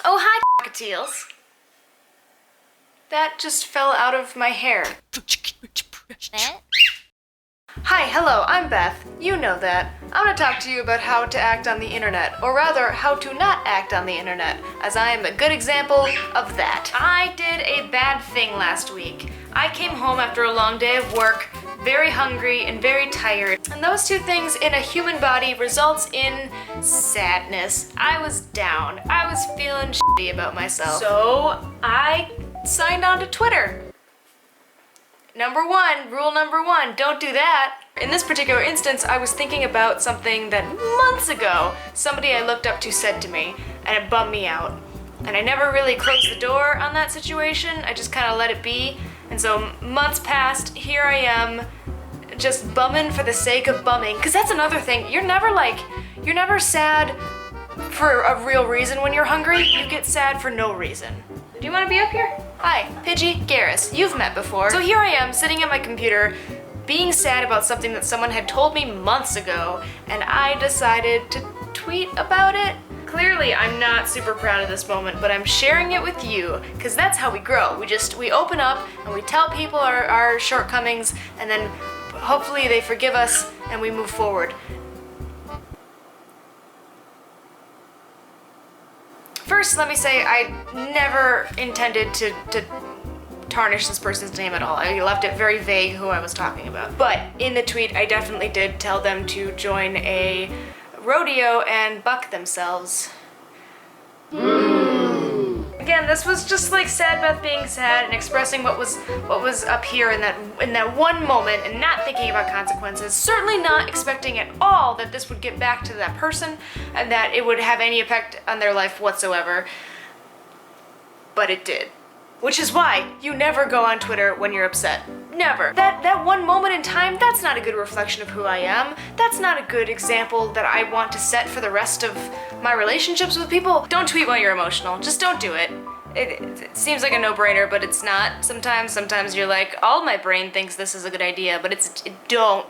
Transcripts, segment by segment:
Oh, hi, cockatiels. That just fell out of my hair. Hi, hello, I'm Beth. You know that. I'm gonna talk to you about how to act on the internet, or rather, how to not act on the internet, as I am a good example of that. I did a bad thing last week. I came home after a long day of work, very hungry and very tired, and those two things in a human body results in sadness. I was down. I was feeling shitty about myself. So I signed on to Twitter. Rule number one, don't do that. In this particular instance, I was thinking about something that months ago somebody I looked up to said to me, and it bummed me out. And I never really closed the door on that situation. I just kind of let it be. And so months passed, here I am, just bumming for the sake of bumming. Because that's another thing, you're never sad for a real reason when you're hungry. You get sad for no reason. Do you want to be up here? Hi, Pidgey Garrus. You've met before. So here I am, sitting at my computer, being sad about something that someone had told me months ago, and I decided to tweet about it. Clearly, I'm not super proud of this moment, but I'm sharing it with you, because that's how we grow. We open up, and we tell people our shortcomings, and then hopefully they forgive us, and we move forward. First, let me say I never intended to tarnish this person's name at all. I left it very vague who I was talking about. But in the tweet, I definitely did tell them to join a rodeo and buck themselves. Again, this was just like sad Beth being sad and expressing what was up here in that one moment and not thinking about consequences. Certainly not expecting at all that this would get back to that person and that it would have any effect on their life whatsoever. But it did. Which is why you never go on Twitter when you're upset. Never. That one moment in time, that's not a good reflection of who I am. That's not a good example that I want to set for the rest of my relationships with people. Don't tweet while you're emotional. Just don't do it. It seems like a no-brainer, but it's not. Sometimes you're like, all my brain thinks this is a good idea, but don't.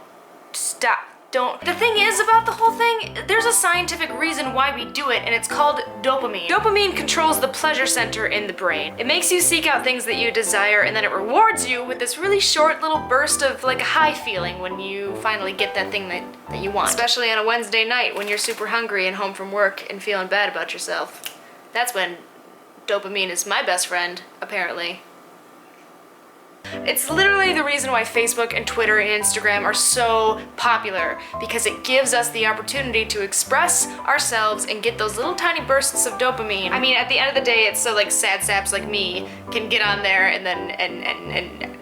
Stop. Don't. The thing is about the whole thing, there's a scientific reason why we do it, and it's called dopamine. Dopamine controls the pleasure center in the brain. It makes you seek out things that you desire, and then it rewards you with this really short little burst of like a high feeling when you finally get that thing that you want. Especially on a Wednesday night when you're super hungry and home from work and feeling bad about yourself. That's when dopamine is my best friend, apparently. It's literally the reason why Facebook and Twitter and Instagram are so popular, because it gives us the opportunity to express ourselves and get those little tiny bursts of dopamine. I mean, at the end of the day, it's so like sad saps like me can get on there and then and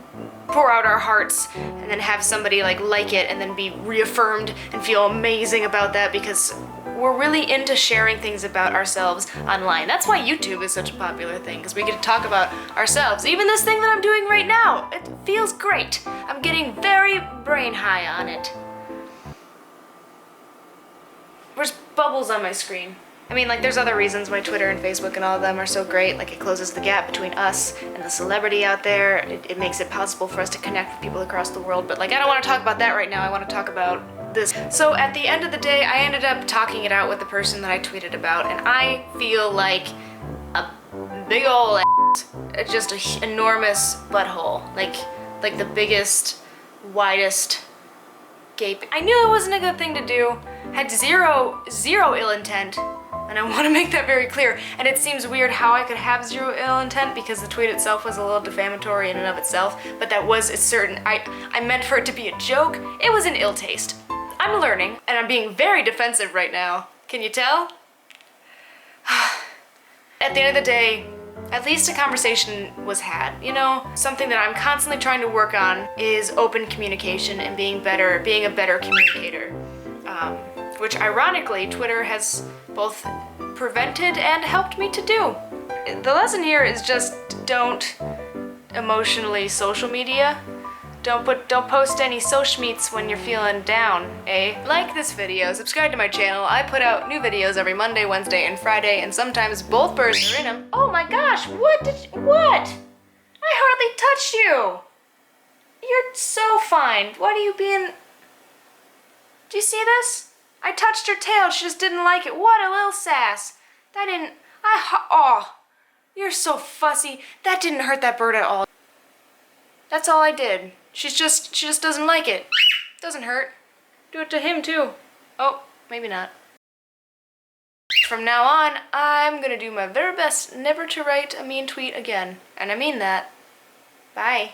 pour out our hearts and then have somebody like it and then be reaffirmed and feel amazing about that, because we're really into sharing things about ourselves online. That's why YouTube is such a popular thing, because we get to talk about ourselves. Even this thing that I'm doing right now, it feels great. I'm getting very brain high on it. There's bubbles on my screen. I mean, like, there's other reasons why Twitter and Facebook and all of them are so great. Like, it closes the gap between us and the celebrity out there. It makes it possible for us to connect with people across the world. But, like, I don't want to talk about that right now. I want to talk about this. So at the end of the day, I ended up talking it out with the person that I tweeted about, and I feel like a big ol' just an enormous butthole. Like the biggest, widest gaping. I knew it wasn't a good thing to do. Had zero ill intent. And I want to make that very clear. And it seems weird how I could have zero ill intent, because the tweet itself was a little defamatory in and of itself, but that was a certain, I meant for it to be a joke. It was an ill taste. I'm learning, and I'm being very defensive right now. Can you tell? At the end of the day, at least a conversation was had, you know? Something that I'm constantly trying to work on is open communication and being a better communicator. Which ironically, Twitter has both prevented and helped me to do. The lesson here is just don't emotionally social media. Don't post any social meets when you're feeling down, eh? Like this video, subscribe to my channel. I put out new videos every Monday, Wednesday, and Friday, and sometimes both birds are in them. Oh my gosh, what? I hardly touched you. You're so fine. What are you being... Do you see this? I touched her tail, she just didn't like it. What a little sass. I Oh, you're so fussy. That didn't hurt that bird at all. That's all I did. She just doesn't like it. Doesn't hurt. Do it to him too. Oh, maybe not. From now on, I'm gonna do my very best never to write a mean tweet again. And I mean that. Bye.